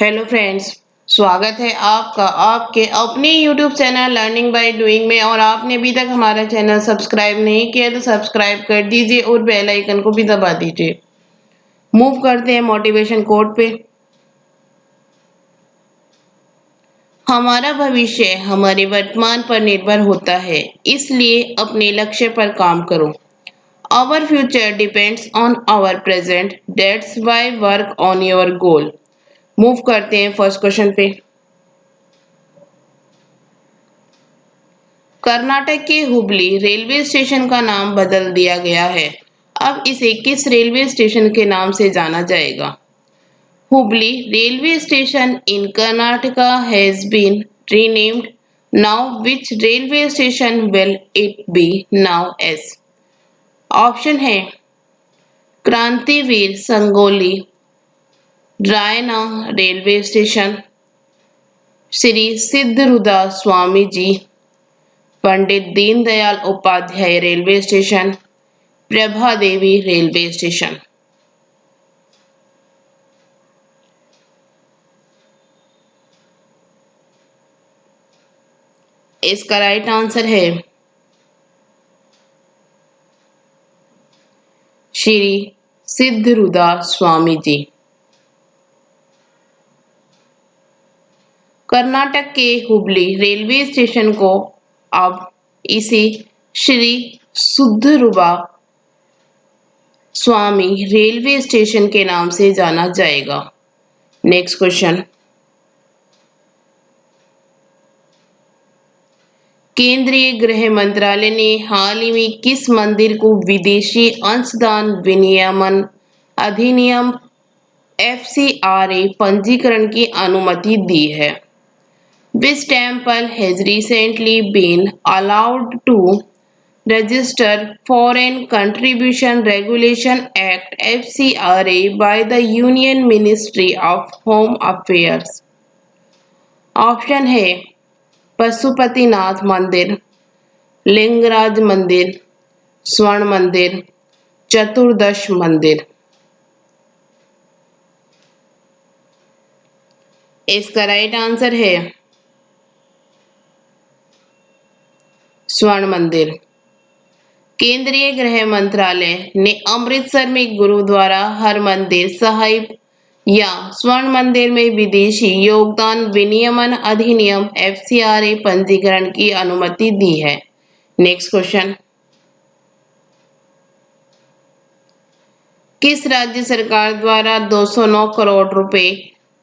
Hello friends, स्वागत है आपका आपके अपने YouTube channel learning by doing में। और आपने अभी तक हमारा चैनल सब्सक्राइब नहीं किया तो सब्सक्राइब कर दीजिए और बेल आइकन को भी दबा दीजिए। मूव करते हैं मोटिवेशन कोट पे। हमारा भविष्य हमारे वर्तमान पर निर्भर होता है, इसलिए अपने लक्ष्य पर काम करो। Our future depends on our present. That's why work on your goal. Move करते हैं फर्स्ट क्वेश्चन पे। कर्नाटक के हुबली रेलवे स्टेशन का नाम बदल दिया गया है। अब इसे किस रेलवे स्टेशन के नाम से जाना जाएगा? Hubli railway station in Karnataka has been renamed. Now which railway station will it be now as? Option है क्रांतिवीर Sangolli Raina railway station, Shri सिद्धरूदा Swami ji, Pandit Deendayal Upadhyay railway station, Prabha देवी रेलवे स्टेशन। इसका राइट आंसर है श्री सिद्धरूदा स्वामी जी। कर्नाटक के हुबली रेलवे स्टेशन को अब इसे श्री सिद्धरूबा स्वामी रेलवे स्टेशन के नाम से जाना जाएगा। Next question. केंद्रीय गृह मंत्रालय ने हाल ही में किस मंदिर को विदेशी अंशदान विनियमन अधिनियम FCRA पंजीकरण की अनुमति दी है? Which temple has recently been allowed to register Foreign Contribution Regulation Act FCRA by the Union Ministry of Home Affairs? Option है पशुपतिनाथ मंदिर, लिंगराज मंदिर, स्वर्ण मंदिर, चतुर्दश मंदिर। इसका राइट आंसर है स्वर्ण मंदिर। केंद्रीय गृह मंत्रालय ने अमृतसर में गुरुद्वारा हरमंदिर साहिब या स्वर्ण मंदिर में विदेशी योगदान विनियमन अधिनियम FCRA पंजीकरण की अनुमति दी है। Next question. किस राज्य सरकार द्वारा 209 करोड़ रुपए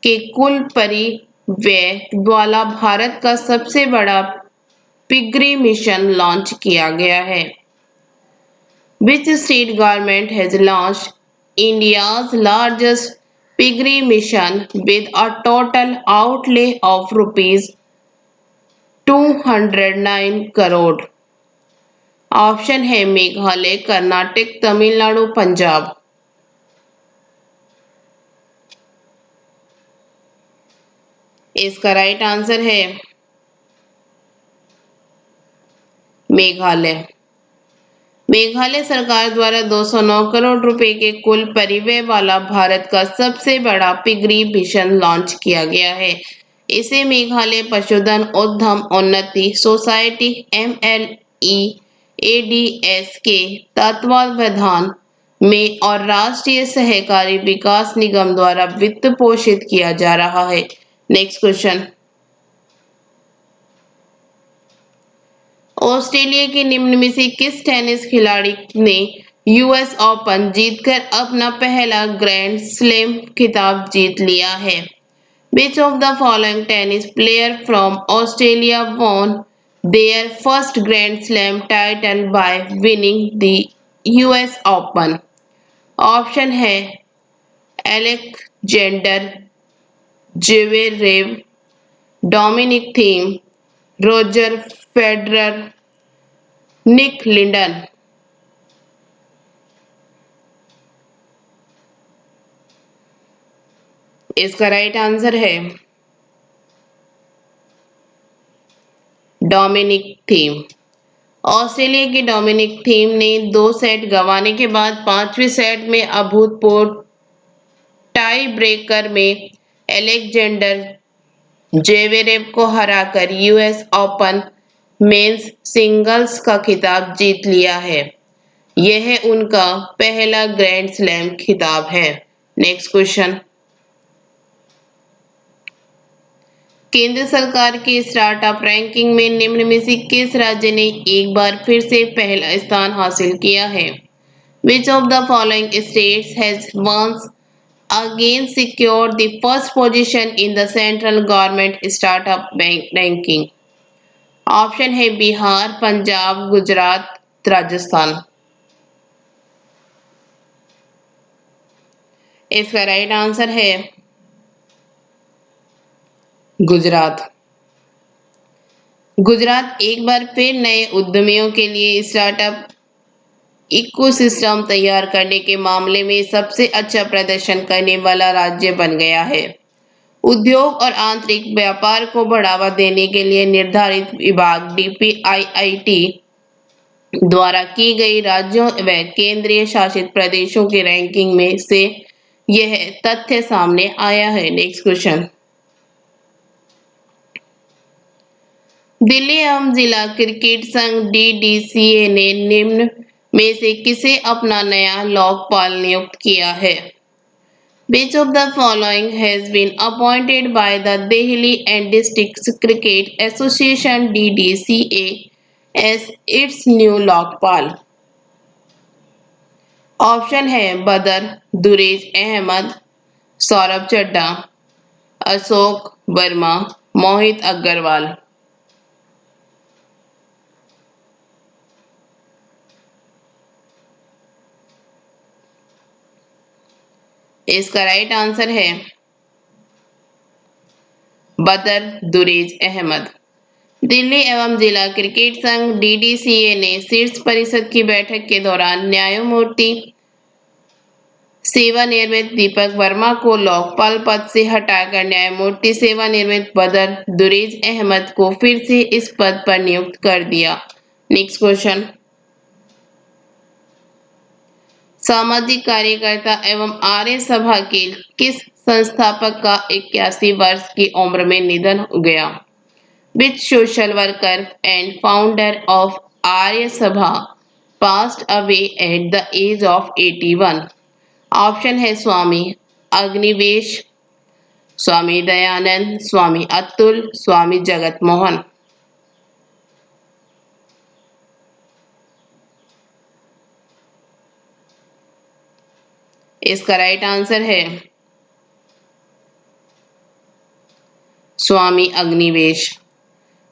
के कुल परिव्यय वाला भारत का सबसे बड़ा पिगरी मिशन लॉन्च किया गया है? Which state government has launched India's largest piggery mission with a total outlay of rupees 209 crore? Option है मेघालय, कर्नाटक, तमिलनाडु, पंजाब। इसका राइट आंसर है मेघालय। मेघालय सरकार द्वारा 209 करोड़ रुपए के कुल परिव्यय वाला भारत का सबसे बड़ा पिगरी मिशन लॉन्च किया गया है। इसे मेघालय पशुधन उद्यम उन्नति सोसाइटी MLEADS के तत्वावधान में और राष्ट्रीय सहकारी विकास निगम द्वारा वित्त पोषित किया जा रहा है। Next question. ऑस्ट्रेलिया के निम्न में से किस टेनिस खिलाड़ी ने US ओपन जीतकर अपना पहला ग्रैंड स्लैम खिताब जीत लिया है? Which of the following tennis player from Australia won their first Grand Slam title by winning the US Open? Option है Alexander Zverev, Dominic Thiem, Roger Federer, Nick Lindon. इसका right answer है Dominic Thiem. Australia के Dominic Thiem ने 2 set गंवाने के बाद 5वें set में अभूतपूर्व टाई ब्रेकर में एलेक्जेंडर जेवेरेव को हराकर यूएस ओपन मेंस सिंगल्स का खिताब जीत लिया है। यह उनका पहला ग्रैंड स्लैम खिताब है। नेक्स्ट क्वेश्चन, केंद्र सरकार की स्टार्टअप रैंकिंग में निम्न में से किस राज्य ने एक बार फिर से पहला स्थान हासिल किया है? Which of the following states has once again secured the first position in the central government startup bank ranking? Option है बिहार, पंजाब, गुजरात, राजस्थान। इसका राइट आंसर है गुजरात। गुजरात एक बार फिर नए उद्यमियों के लिए स्टार्टअप इकोसिस्टम तैयार करने के मामले में सबसे अच्छा प्रदर्शन करने वाला राज्य बन गया है। उद्योग और आंतरिक व्यापार को बढ़ावा देने के लिए निर्धारित विभाग डीपीआईआईटी द्वारा की गई राज्यों व केंद्रीय शासित प्रदेशों की रैंकिंग में से यह तथ्य सामने आया है। नेक्स्ट क्वेश्चन, दिल्ली एवं जिला क्रिकेट संघ डीडीसीए ने निम्न में से किसे अपना नया लोकपाल नियुक्त किया है? Which of the following has been appointed by the Delhi and District Cricket Association DDCA as its new Lokpal? Option है बदर, दुरेज अहमद, सौरभ चड्ढा, अशोक वर्मा, मोहित अग्रवाल। इसका राइट आंसर है बदर दुरेज अहमद। दिल्ली एवं जिला क्रिकेट संघ डीडीसीए ने शीर्ष परिषद की बैठक के दौरान न्यायमूर्ति सेवानिवृत्त दीपक वर्मा को लोकपाल पद से हटाकर न्यायमूर्ति सेवानिवृत्त बदर दुरेज अहमद को फिर से इस पद पर नियुक्त कर दिया। नेक्स्ट क्वेश्चन, सामाजिक कार्यकर्ता एवं आर्य सभा के किस संस्थापक का 81 वर्ष की उम्र में निधन हो गया? Which social worker and founder of आर्य सभा passed away at the age of 81? Option है स्वामी अग्निवेश, स्वामी दयानंद, स्वामी अतुल, स्वामी जगत मोहन। इसका राइट आंसर है स्वामी अग्निवेश।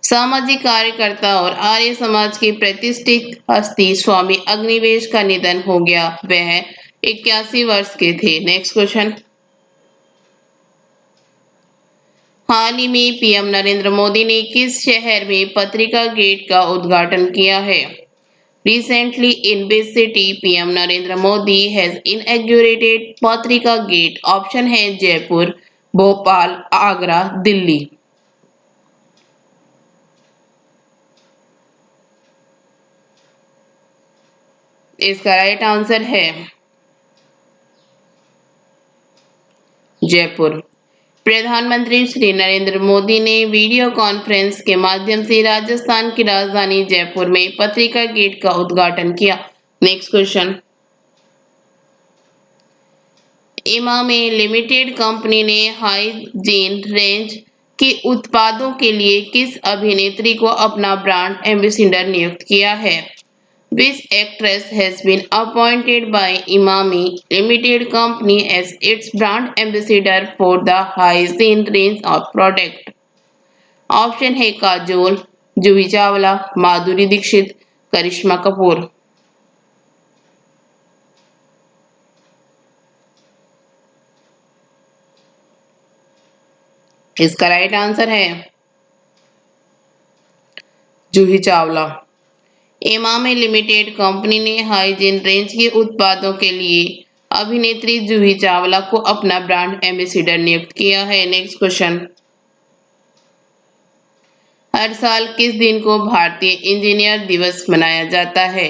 सामाजिक कार्यकर्ता और आर्य समाज की प्रतिष्ठित हस्ती स्वामी अग्निवेश का निधन हो गया। वह 81 वर्ष के थे। नेक्स्ट क्वेश्चन, हाल ही में पीएम नरेंद्र मोदी ने किस शहर में पत्रिका गेट का उद्घाटन किया है? Recently in which city PM Narendra Modi has inaugurated पत्रिका गेट? ऑप्शन है जयपुर, भोपाल, आगरा, दिल्ली। इसका राइट आंसर है जयपुर। प्रधानमंत्री श्री नरेंद्र मोदी ने वीडियो कॉन्फ्रेंस के माध्यम से राजस्थान की राजधानी जयपुर में पत्रिका गेट का उद्घाटन किया। नेक्स्ट क्वेश्चन, इमामे लिमिटेड कंपनी ने हाइजीन रेंज के उत्पादों के लिए किस अभिनेत्री को अपना ब्रांड एम्बेसडर नियुक्त किया है? Which actress has been appointed by Imami Limited Company as its brand ambassador for the hygiene range of product? Option है काजोल, जूही चावला, माधुरी दीक्षित, करिश्मा कपूर। इसका राइट आंसर है जूही चावला। इमामे लिमिटेड कंपनी ने हाइजीन रेंज के उत्पादों के लिए अभिनेत्री जूही चावला को अपना ब्रांड एम्बेसडर नियुक्त किया है। नेक्स्ट क्वेश्चन, हर साल किस दिन को भारतीय इंजीनियर दिवस मनाया जाता है?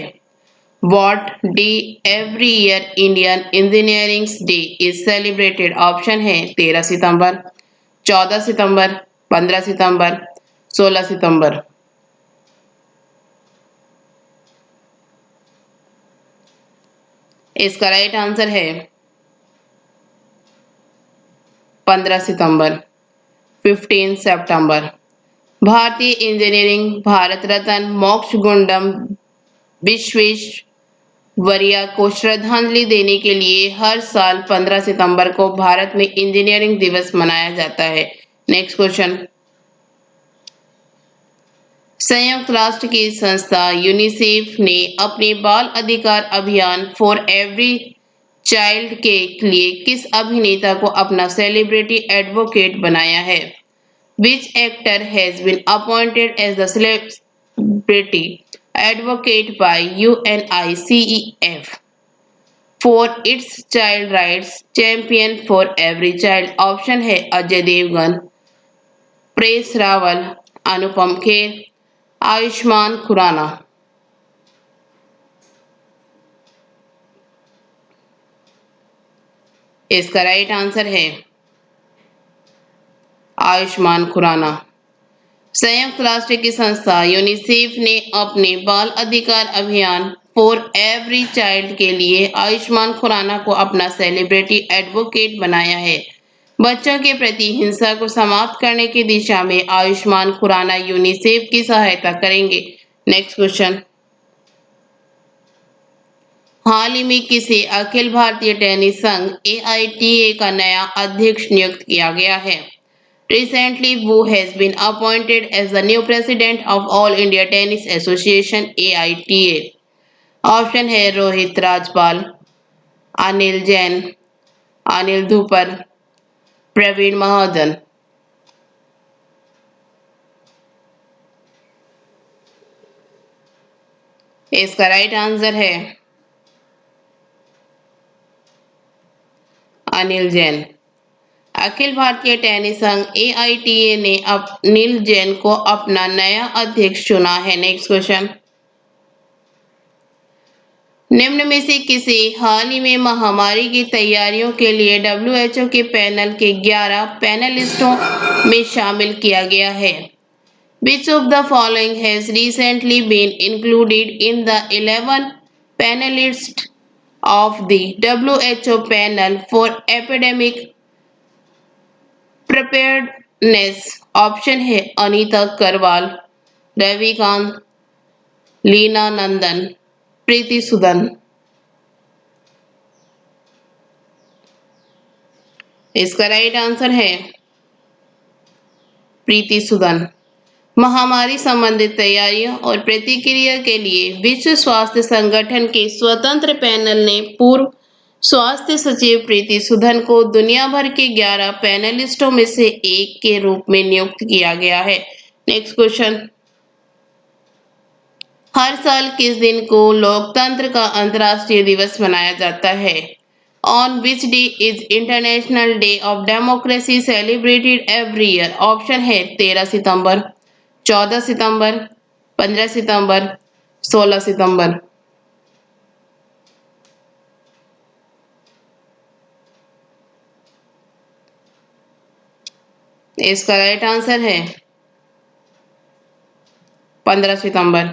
What day every year Indian Engineering Day is celebrated? Option है 13 सितंबर, 14 सितंबर, 15 सितंबर, 16 सितंबर। इसका राइट आंसर है 15 सितंबर, 15 सितंबर। भारतीय इंजीनियरिंग भारत रत्न मोक्षगुंडम विश्वेश्वरैया को श्रद्धांजलि देने के लिए हर साल 15 सितंबर को भारत में इंजीनियरिंग दिवस मनाया जाता है। Next question. संयुक्त राष्ट्र की संस्था यूनिसेफ ने अपने बाल अधिकार अभियान फॉर एवरी चाइल्ड के लिए किस अभिनेता को अपना सेलिब्रिटी एडवोकेट बनाया है? Which actor has been appointed as the celebrity advocate by UNICEF for its child rights champion for every child? Option है अजय देवगन, प्रेस रावल, अनुपम खेर, आयुष्मान खुराना। इसका राइट आंसर है आयुष्मान खुराना। संयुक्त राष्ट्र की संस्था यूनिसेफ ने अपने बाल अधिकार अभियान फॉर एवरी चाइल्ड के लिए आयुष्मान खुराना को अपना सेलिब्रिटी एडवोकेट बनाया है। बच्चों के प्रति हिंसा को समाप्त करने की दिशा में आयुष्मान खुराना यूनिसेफ की सहायता करेंगे। Next question. हाल ही में किसे अखिल भारतीय टेनिस संघ AITA का नया अध्यक्ष नियुक्त किया गया है? Recently, Wu has been appointed as the new president of All India Tennis Association (AITA). Option है रोहित राजपाल, अनिल जैन, अनिल धूपर, प्रवीण महाजन। इसका राइट आंसर है अनिल जैन। अखिल भारतीय टेनिस संघ AITA ने अनिल जैन को अपना नया अध्यक्ष चुना है। Next question. निम्न में से किसे हाल ही में महामारी की तैयारियों के लिए WHO के पैनल के 11 पैनलिस्टों में शामिल किया गया है? Which of the following has recently been included in the 11 panelists of the WHO panel for epidemic preparedness? Option है अनीता करवाल, रविकांत, लीना नंदन, प्रीति सुदन। इसका राइट आंसर है प्रीति सुदन। महामारी संबंधित तैयारियों और प्रतिक्रिया के लिए विश्व स्वास्थ्य संगठन के स्वतंत्र पैनल ने पूर्व स्वास्थ्य सचिव प्रीति सुदन को दुनिया भर के 11 पैनलिस्टों में से एक के रूप में नियुक्त किया गया है। Next question. हर साल किस दिन को लोकतंत्र का अंतर्राष्ट्रीय दिवस मनाया जाता है? On which day is International Day of Democracy celebrated every year? Option है 13 सितंबर, 14 सितंबर, 15 सितंबर, 16 सितंबर। इसका राइट आंसर है 15 सितंबर,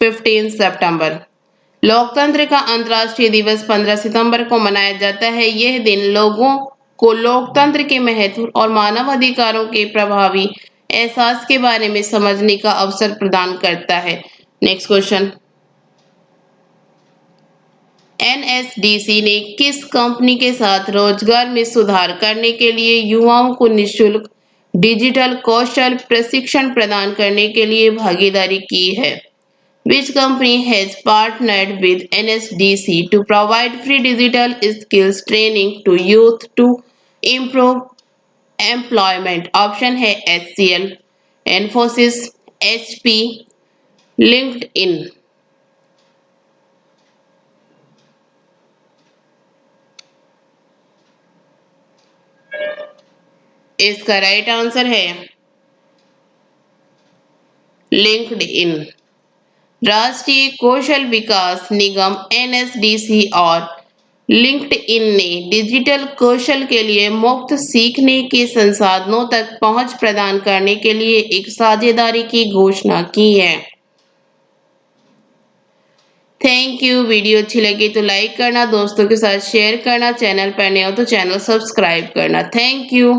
15 सितंबर। लोकतंत्र का अंतर्राष्ट्रीय दिवस 15 सितंबर को मनाया जाता है। यह दिन लोगों को लोकतंत्र के महत्व और मानव अधिकारों के प्रभावी एहसास के बारे में समझने का अवसर प्रदान करता है। Next question. NSDC ने किस कंपनी के साथ रोजगार में सुधार करने के लिए युवाओं को निःशुल्क डिजिटल कौशल प्रशिक्षण प्रदान करने के लिए भागीदारी की है? Which company has partnered with NSDC to provide free digital skills training to youth to improve employment? Option है HCL, Infosys, HP, LinkedIn। इसका राइट आंसर है लिंक्डइन। राष्ट्रीय कौशल विकास निगम NSDC और लिंक्डइन ने डिजिटल कौशल के लिए मुफ्त सीखने के संसाधनों तक पहुंच प्रदान करने के लिए एक साझेदारी की घोषणा की है। Thank you. वीडियो अच्छी लगी तो लाइक करना, दोस्तों के साथ शेयर करना, चैनल पर नए हो तो चैनल सब्सक्राइब करना। Thank you.